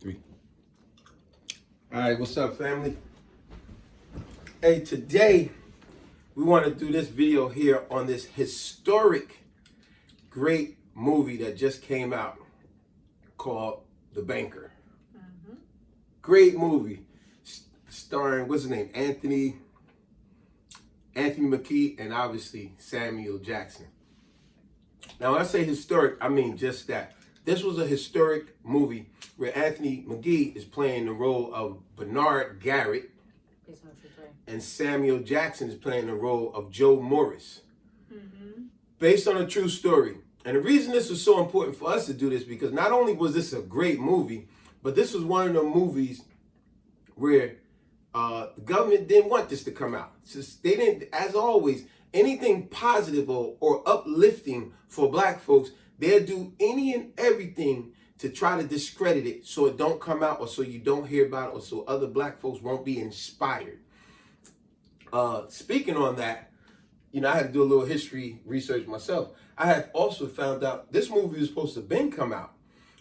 Three. All right, what's up, family? Hey, today we want to do this video here on this historic, great movie that just came out called The Banker. Great movie, starring, what's his name, Anthony Mackie, and obviously Samuel Jackson. Now, when I say historic, I mean just that. This was a historic movie where Anthony Mackie is playing the role of Bernard Garrett, and Samuel Jackson is playing the role of Joe Morris, based on a true story. And the reason this was so important for us to do this, because not only was this a great movie, but this was one of the movies where the government didn't want this to come out. Just, they didn't, as always, anything positive or uplifting for black folks, they'll do any and everything to try to discredit it so it don't come out, or so you don't hear about it, or so other black folks won't be inspired. Speaking on that, you know, I had to do a little history research myself. I have also found out this movie was supposed to been come out.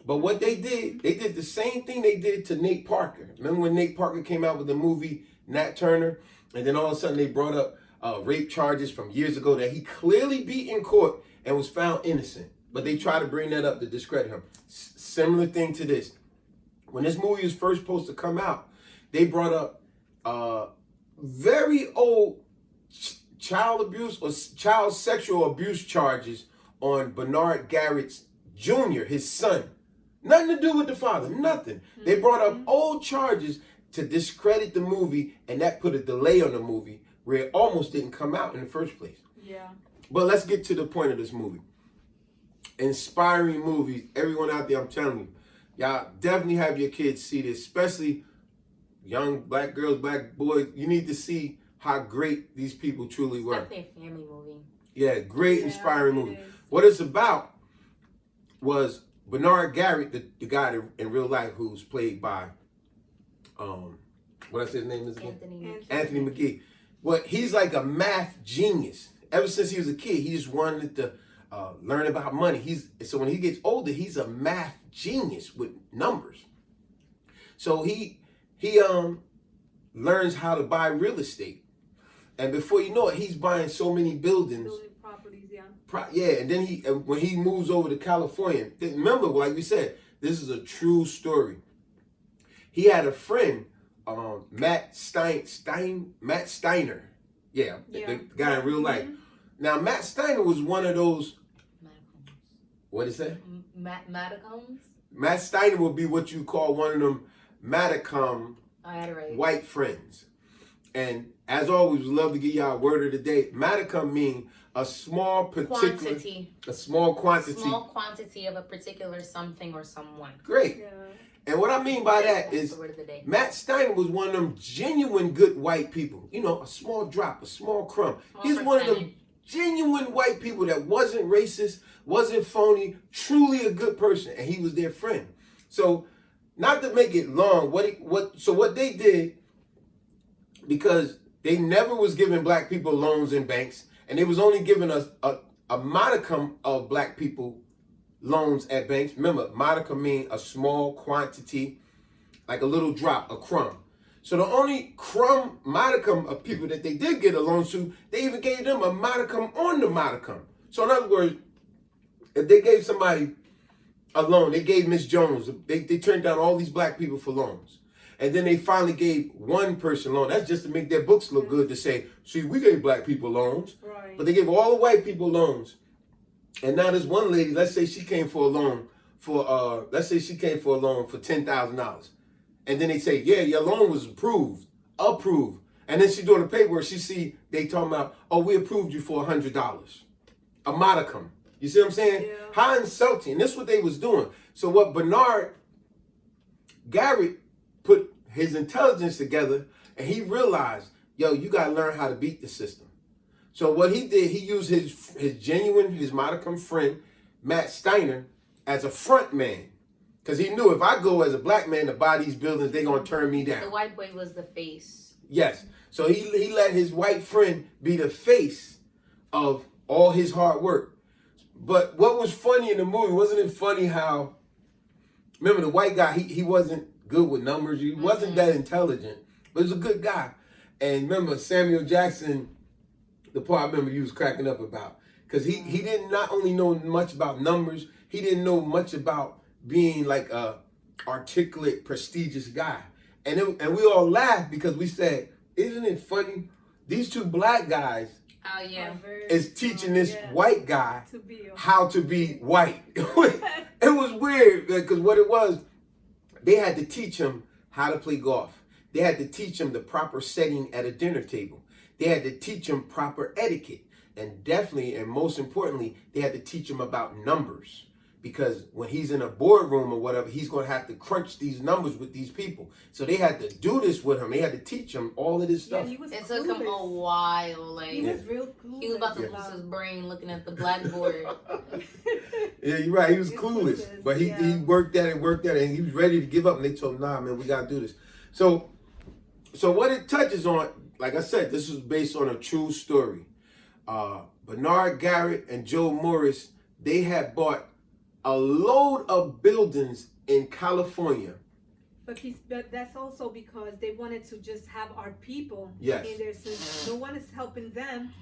But what they did the same thing they did to Nate Parker. Remember when Nate Parker came out with the movie Nat Turner? And then all of a sudden they brought up rape charges from years ago that he clearly beat in court and was found innocent. But they tried to bring that up to discredit him. Similar thing to this. When this movie was first supposed to come out, they brought up very old child abuse or child sexual abuse charges on Bernard Garrett's Jr., his son. Nothing to do with the father, nothing. They brought up old charges to discredit the movie, and that put a delay on the movie where it almost didn't come out in the first place. Yeah. But let's get to the point of this movie. Inspiring movies, everyone out there, I'm telling you, y'all definitely have your kids see this, especially young black girls, black boys. You need to see how great these people truly were. It's definitely a family movie. Yeah, great, inspiring movie. What it's about was Bernard Garrett, the guy in real life who's played by, what I say his name is again? Anthony Mackie. Well, he's like a math genius. Ever since he was a kid, he just wanted to learn about money. So when he gets older, he's a math genius with numbers. So he learns how to buy real estate. And before you know it, he's buying so many buildings. Building properties, yeah. Yeah, and then when he moves over to California, remember, like we said, this is a true story. He had a friend, Matt Steiner. Yeah, the guy in real life. Now, Matt Steiner was one of those. What is that? Matacombs? Matt Steiner would be what you call one of them Matacom white friends. And as always, we love to give y'all a word of the day. Matacom mean a small quantity. A small quantity. Small quantity of a particular something or someone. Great. Yeah. And what I mean by that is Matt Steiner was one of them genuine good white people. You know, a small drop, a small crumb. He's one of them genuine white people that wasn't racist, wasn't phony, truly a good person, and he was their friend. So, not to make it long, what they did, because they never was giving black people loans in banks, and they was only giving us a modicum of black people loans at banks. Remember, modicum mean a small quantity, like a little drop, a crumb. So the only modicum of people that they did get a loan to, they even gave them a modicum on the modicum. So in other words, if they gave somebody a loan, they gave Miss Jones, they turned down all these black people for loans. And then they finally gave one person loan. That's just to make their books look good, to say, see, we gave black people loans. Right. But they gave all the white people loans. And now this one lady, let's say she came for a loan for $10,000. And then they say, yeah, your loan was approved. And then she doing the paperwork, they talking about, oh, we approved you for $100. A modicum. You see what I'm saying? Yeah. How insulting. And this is what they was doing. So what Bernard Garrett put his intelligence together, and he realized, yo, you got to learn how to beat the system. So what he did, he used his modicum friend, Matt Steiner, as a front man. Because he knew if I go as a black man to buy these buildings, they're going to turn me down. The white boy was the face. Yes. So he let his white friend be the face of all his hard work. But what was funny in the movie, wasn't it funny how, remember the white guy, he wasn't good with numbers. He wasn't that intelligent, but he was a good guy. And remember Samuel Jackson, the part I remember you was cracking up about, because he didn't not only know much about numbers, he didn't know much about being like a articulate, prestigious guy. And we all laughed because we said, isn't it funny? These two black guys Oh yeah. is teaching this white guy how to be white. It was weird because what it was, they had to teach him how to play golf. They had to teach him the proper setting at a dinner table. They had to teach him proper etiquette. And definitely, and most importantly, they had to teach him about numbers. Because when he's in a boardroom or whatever, he's going to have to crunch these numbers with these people. So they had to do this with him. They had to teach him all of this stuff. It took him a while. Like he was real clueless. He was about to lose his brain looking at the blackboard. Yeah, you're right. He was clueless. But he worked at it, and he was ready to give up. And they told him, nah, man, we got to do this. So what it touches on, like I said, this is based on a true story. Bernard Garrett and Joe Morris, they had bought a load of buildings in California. But that's also because they wanted to just have our people in there. Since no one is helping them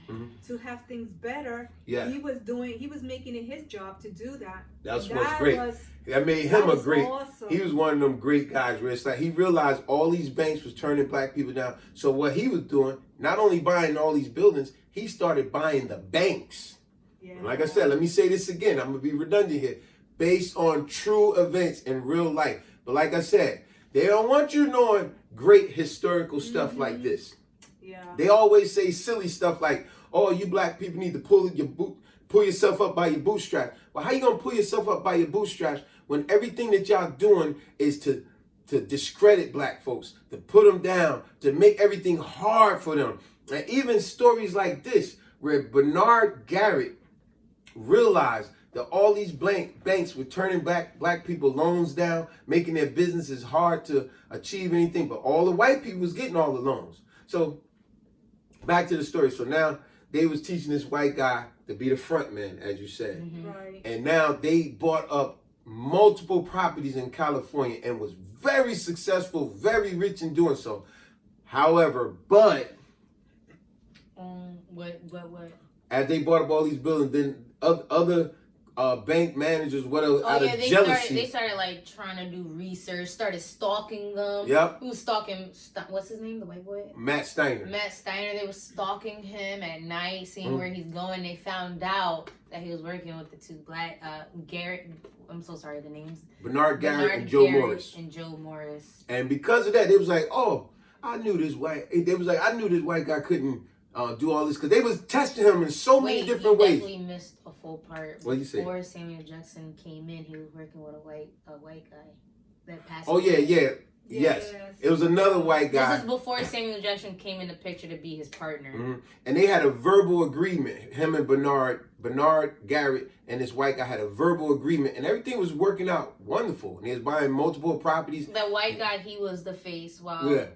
to have things better. Yeah. He was making it his job to do that. That's what's great. That made him a great. Awesome. He was one of them great guys where it's like he realized all these banks was turning black people down. So what he was doing, not only buying all these buildings, he started buying the banks. Yeah. Like I said, let me say this again. I'm gonna be redundant here. Based on true events in real life. But like I said, they don't want you knowing great historical stuff like this. Yeah. They always say silly stuff like, oh, you black people need to pull yourself up by your bootstraps. Well, how you gonna pull yourself up by your bootstraps when everything that y'all doing is to discredit black folks, to put them down, to make everything hard for them? And even stories like this, where Bernard Garrett realized that all these banks were turning black people loans down, making their businesses hard to achieve anything, but all the white people was getting all the loans. So back to the story. So now they was teaching this white guy to be the front man, as you said. Mm-hmm. Right. And now they bought up multiple properties in California and was very successful, very rich in doing so. However, but what? As they bought up all these buildings, then other bank managers, whatever, out of jealousy. They started like trying to do research, started stalking them. Yep. Who was stalking, what's his name, the white boy? Matt Steiner. They were stalking him at night, seeing where he's going. They found out that he was working with the two black, Garrett, I'm so sorry, the names. Bernard Garrett and Joe Morris. And because of that, they was like, oh, I knew this white guy couldn't do all this, because they was testing him in so many different ways. He definitely missed a full part. What did you say? Before Samuel Jackson came in, he was working with a white guy that passed. Oh yeah. Yes. It was another white guy. This is before Samuel Jackson came in the picture to be his partner. Mm-hmm. And they had a verbal agreement. Him and Bernard Garrett and this white guy had a verbal agreement, and everything was working out wonderful. And he was buying multiple properties. The white guy, he was the face, while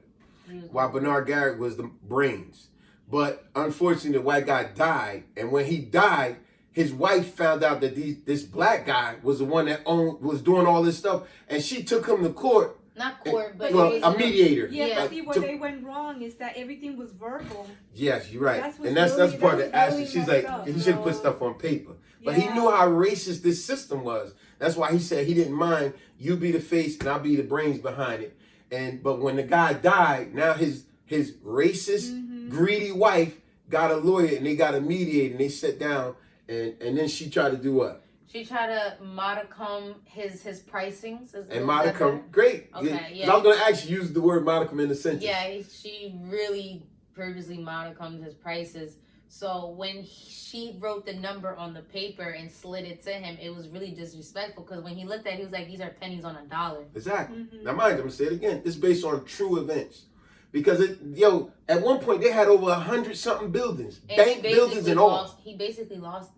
Bernard Garrett was the brains. But unfortunately, the white guy died, and when he died, his wife found out that this black guy was the one that was doing all this stuff, and she took him to court. Not court, but a mediator. Yeah, see where they went wrong is that everything was verbal. Yes, you're right, that's part of the aspect. She's like, he should put stuff on paper, but he knew how racist this system was. That's why he said he didn't mind you be the face and I'll be the brains behind it. But when the guy died, now his racist, greedy wife got a lawyer, and they got a mediator, and they sat down, and then she tried to do what? She tried to modicum his pricings. And modicum, great. Okay, yeah. I was going to actually use the word modicum in the sentence. Yeah, she really purposely modicumed his prices. So when she wrote the number on the paper and slid it to him, it was really disrespectful, because when he looked at it, he was like, these are pennies on a dollar. Exactly. Mm-hmm. Now mind you, I'm going to say it again. It's based on true events. Because at one point they had over 100-something buildings, bank buildings and all. He basically lost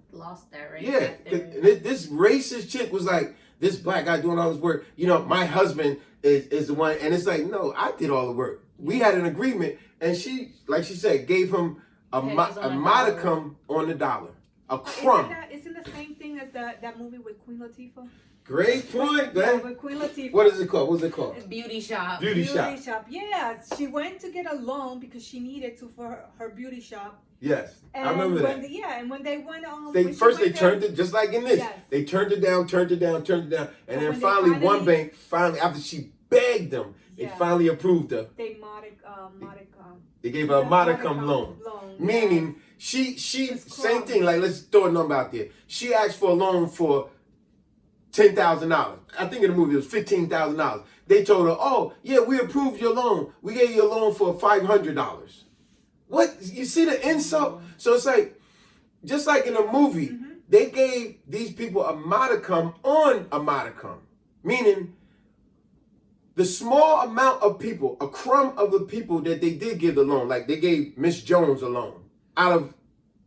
that, right? Yeah, this racist chick was like, this black guy doing all this work. My husband is the one, and it's like, no, I did all the work. We had an agreement, and she, like she said, gave him a modicum on the dollar, a crumb. Isn't the same thing as that movie with Queen Latifah? Great point, man. But Queen Latifah. What is it called? What's it called? Beauty shop. Beauty shop. Yeah, she went to get a loan because she needed to for her beauty shop. Yes, and I remember that. And when they went on, they turned it just like in this. Yes. They turned it down, and then finally one bank after she begged them, they finally approved her. They gave her a modicum loan. Meaning she same thing. Like, let's throw a number out there. She asked for a loan for $10,000. I think in the movie it was $15,000. They told her, "Oh yeah, we approved your loan. We gave you a loan for $500." What? You see the insult? So it's like, just like in a movie, they gave these people a modicum on a modicum. Meaning, the small amount of people, a crumb of the people that they did give the loan, like they gave Miss Jones a loan. Out of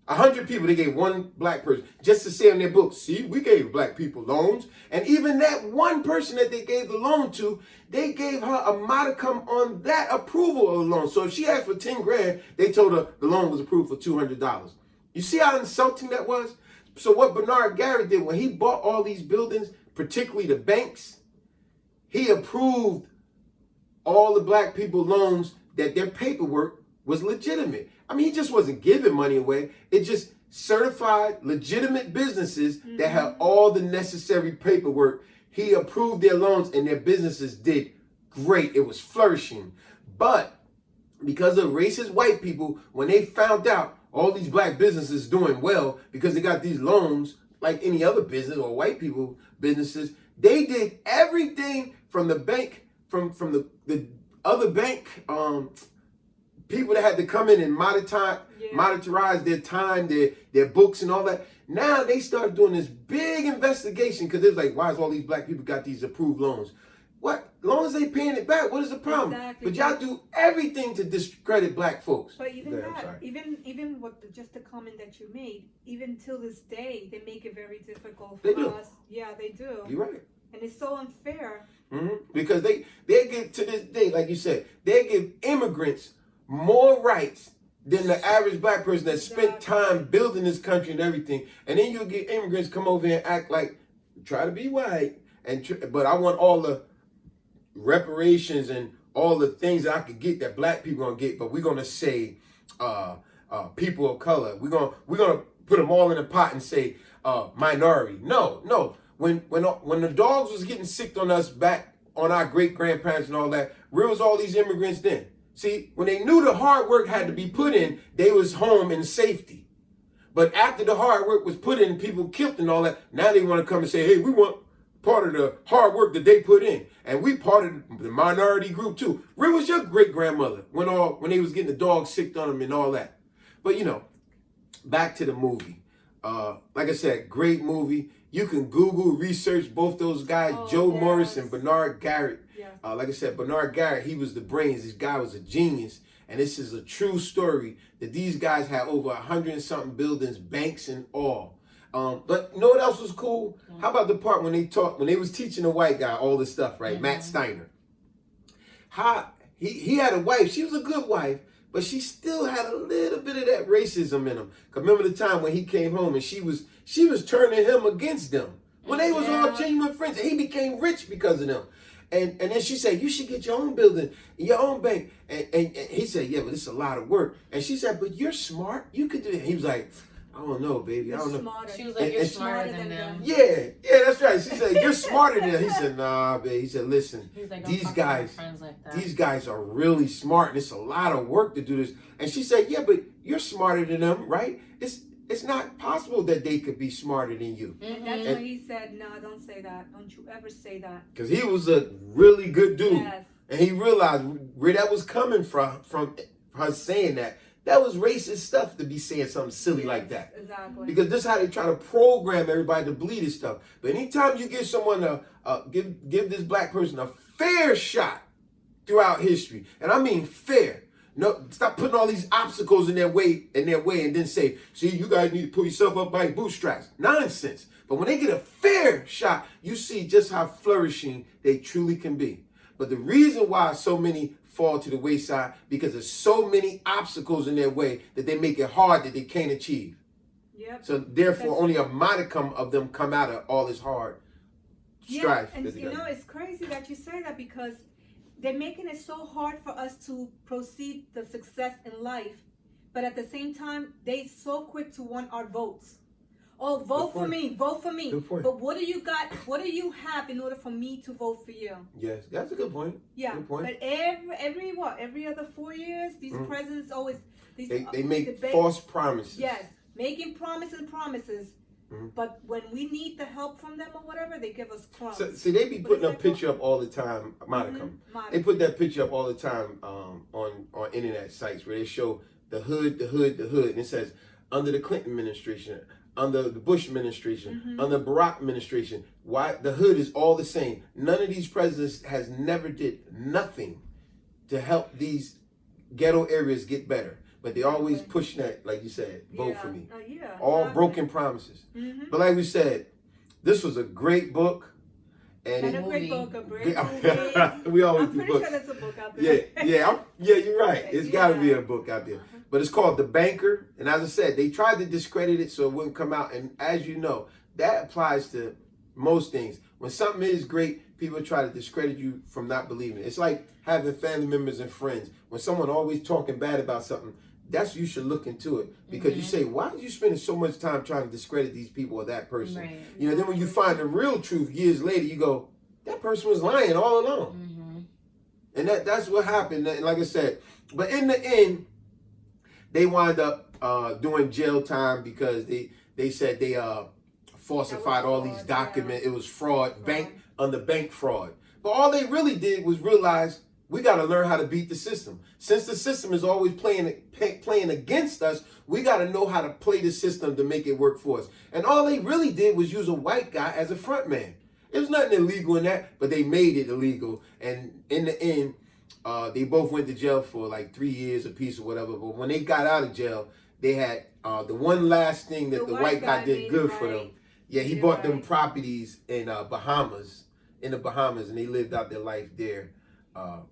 100 people, they gave one black person, just to say on their book, see, we gave black people loans. And even that one person that they gave the loan to, they gave her a modicum on that approval of the loan. So if she asked for 10 grand, they told her the loan was approved for $200. You see how insulting that was? So what Bernard Garrett did when he bought all these buildings, particularly the banks, he approved all the black people loans that their paperwork was legitimate. I mean, he just wasn't giving money away. It just certified legitimate businesses that had all the necessary paperwork. He approved their loans and their businesses did great. It was flourishing. But because of racist white people, when they found out all these black businesses doing well because they got these loans like any other business or white people businesses, they did everything from the bank, from the other bank, people that had to come in and monitorize their time, their books and all that. Now they started doing this big investigation because they're like, why is all these black people got these approved loans? What? As long as they paying it back, what is the problem? Exactly. But y'all do everything to discredit black folks. But even even what just the comment that you made, even till this day, they make it very difficult for us. Yeah, they do. You're right. And it's so unfair. Because they give, to this day, like you said, they give immigrants more rights than the average black person that spent time building this country and everything. And then you'll get immigrants come over here and act like, try to be white, but I want all the reparations and all the things that I could get that black people gonna get, but we're gonna say people of color. We're gonna put them all in a pot and say minority. No. When the dogs was getting sick on us back on our great grandparents and all that, where was all these immigrants then? See, when they knew the hard work had to be put in, they was home in safety. But after the hard work was put in, people killed and all that, now they want to come and say, hey, we want part of the hard work that they put in. And we part of the minority group too. Where was your great grandmother when they was getting the dogs sick on them and all that? But back to the movie. Like I said, great movie. You can Google, research both those guys, Joe Morris and Bernard Garrett. Like I said, Bernard Garrett, he was the brains. This guy was a genius. And this is a true story that these guys had over 100 and something buildings, banks and all. But you know what else was cool? How about the part when they was teaching the white guy all this stuff, right? Matt Steiner. He had a wife. She was a good wife, but she still had a little bit of that racism in him. Cause remember the time when he came home and she was turning him against them when they was all genuine friends, and he became rich because of them. And then she said, you should get your own building, your own bank. And he said, yeah, but it's a lot of work. And she said, but you're smart. You could do it. He was like, I don't know, baby. I don't know. Smarter. She was like, you're smarter than them. Yeah, that's right. She said, you're smarter than them. He said, nah, baby. He said, listen, like, these guys are really smart. And it's a lot of work to do this. And she said, yeah, but you're smarter than them, right? It's not possible that they could be smarter than you. And that's when he said, no, don't say that. Don't you ever say that. Because he was a really good dude. Yes. And he realized where that was coming from her saying that. That was racist stuff to be saying something silly like that. Exactly. Because this is how they try to program everybody to believe this stuff. But anytime you give someone give this black person a fair shot throughout history, and I mean fair. No, stop putting all these obstacles in their way, and then say, see, you guys need to pull yourself up by your bootstraps. Nonsense. But when they get a fair shot, you see just how flourishing they truly can be. But the reason why so many fall to the wayside, because there's so many obstacles in their way that they make it hard that they can't achieve. Yep. So therefore, only a modicum of them come out of all this hard strife. Yeah, and you know, it's crazy that you say that because they're making it so hard for us to proceed the success in life, but at the same time, they so quick to want our votes. Oh, vote for me, vote for me. But what do you got? What do you have in order for me to vote for you? Yes, that's a good point. Yeah, good point. But every other 4 years, these presidents always they make false promises. Yes, making promises. But when we need the help from them or whatever, they give us crumbs. So, see, they be putting a picture up all the time, Modicum. They put that picture up all the time on internet sites where they show the hood, and it says under the Clinton administration, under the Bush administration, under Barack administration, why the hood is all the same. None of these presidents has never did nothing to help these ghetto areas get better. But they always push that, like you said, vote for me. All broken promises. But like we said, this was a great book. And a great book, a great movie. We always I'm do pretty books. sure there's a book out there. Yeah, you're right. It's got to be a book out there. But it's called The Banker. And as I said, they tried to discredit it so it wouldn't come out. And as you know, that applies to most things. When something is great, people try to discredit you from not believing it. It's like having family members and friends. When someone always talking bad about something, that's you should look into it. Because you say, why are you spending so much time trying to discredit these people or that person? Right. You know, then when you find the real truth years later, you go, that person was lying all along. And that's what happened. And like I said, but in the end, they wind up doing jail time because they said they falsified all these documents. It was fraud, bank fraud. But all they really did was realize we got to learn how to beat the system. Since the system is always playing against us, we got to know how to play the system to make it work for us. And all they really did was use a white guy as a front man. There was nothing illegal in that, but they made it illegal. And in the end, they both went to jail for like 3 years apiece or whatever. But when they got out of jail, they had the one last thing that the white guy did good for them. Yeah, he bought them properties in the Bahamas, and they lived out their life there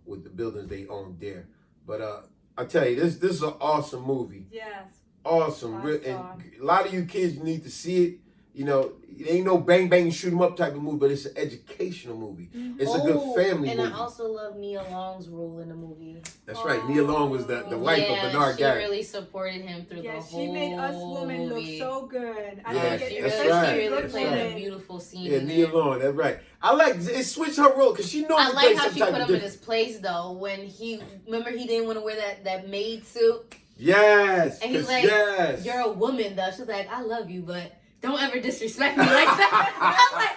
with the buildings they owned there. But I tell you, this is an awesome movie. Yes. Awesome. And a lot of you kids need to see it. You know, it ain't no bang bang shoot 'em up type of movie, but it's an educational movie. It's a good family movie. And I also love Nia Long's role in the movie. That's right. Nia Long was the wife of Bernard Garrett. She really supported him through the whole movie. She made us women look so good. She really played a beautiful scene. Yeah, Nia Long. That's right. I like it. Switched her role because she knows. I like how she put him in his place though. When he didn't want to wear that maid suit. Yes. And he's like, "You're a woman though." She's like, "I love you, but don't ever disrespect me like that." I'm like,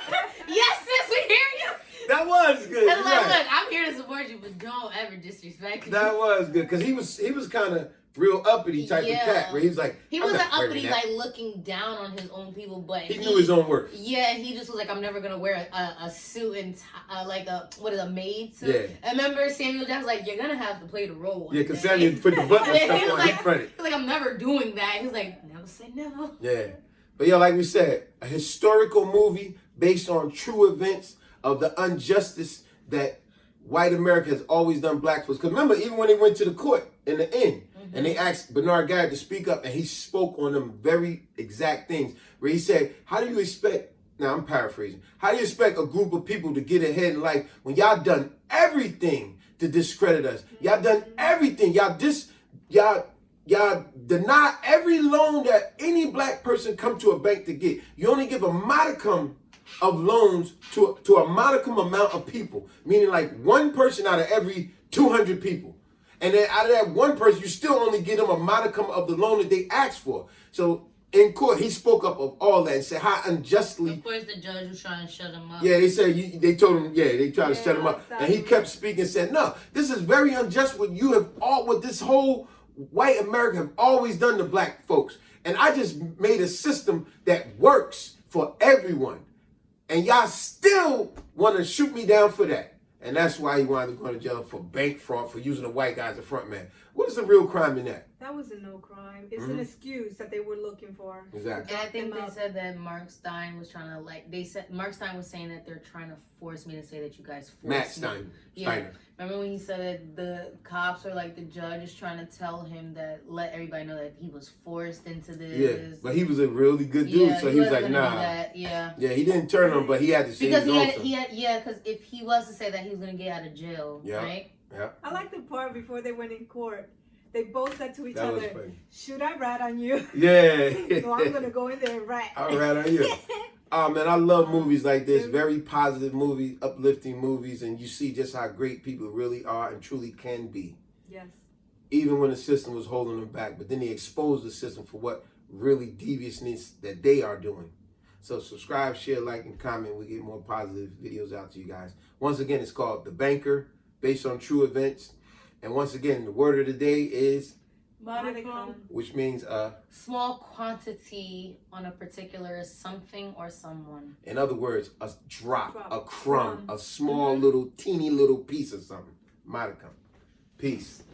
"Yes, sis, we hear you." That was good. And like, look, I'm here to support you, but don't ever disrespect me. That was good because he was kind of real uppity type of cat where he was like, he wasn't uppity like looking down on his own people, but he knew his own worth. Yeah, he just was like, I'm never gonna wear a suit and like a maid suit. Yeah. I remember Samuel Jackson was like, you're gonna have to play the role. Yeah, because Samuel put the button stuff on. Like, he fronted. He was like, I'm never doing that. He was like, never say never. Yeah. But yeah, like we said, a historical movie based on true events of the injustice that white America has always done black folks. Because remember, even when they went to the court in the end, and they asked Bernard Garrett to speak up, and he spoke on them very exact things, where he said, how do you expect, now I'm paraphrasing, how do you expect a group of people to get ahead in life when y'all done everything to discredit us? Y'all done everything. Y'all deny every loan that any black person come to a bank to get. You only give a modicum of loans to a modicum amount of people, meaning like one person out of every 200 people. And then out of that one person, you still only give them a modicum of the loan that they asked for. So in court, he spoke up of all that and said how unjustly. Of course, the judge was trying to shut him up. Yeah, they said they told him. Yeah, they tried to shut him up, and he kept speaking and said, "No, this is very unjust. What this whole white America have always done to black folks, and I just made a system that works for everyone, and y'all still want to shoot me down for that." And that's why he wound up going to jail for bank fraud for using a white guy as a front man. What is the real crime in that? That was no crime. It's an excuse that they were looking for. Exactly. And I think they said that Mark Stein was trying to Mark Stein was saying that they're trying to force me to say that you guys forced Matt Steiner. Yeah. Steiner. Remember when he said that the cops or like the judge is trying to tell him that let everybody know that he was forced into this. Yeah, but he was a really good dude, so he was like, nah. Yeah, he didn't turn him, but he had to say because because if he was to say that, he was gonna get out of jail, right? Yeah. I like the part before they went in court. They both said to each other, should I rat on you? Yeah. So I'm going to go in there and rat. I'll rat on you. Oh, man, I love movies like this. Very positive movies, uplifting movies, and you see just how great people really are and truly can be. Yes. Even when the system was holding them back, but then they exposed the system for what really deviousness that they are doing. So subscribe, share, like, and comment. We get more positive videos out to you guys. Once again, it's called The Banker, based on true events. And once again, the word of the day is modicum, which means a small quantity on a particular something or someone. In other words, a drop, a crumb, a small little, teeny little piece of something. Modicum. Peace.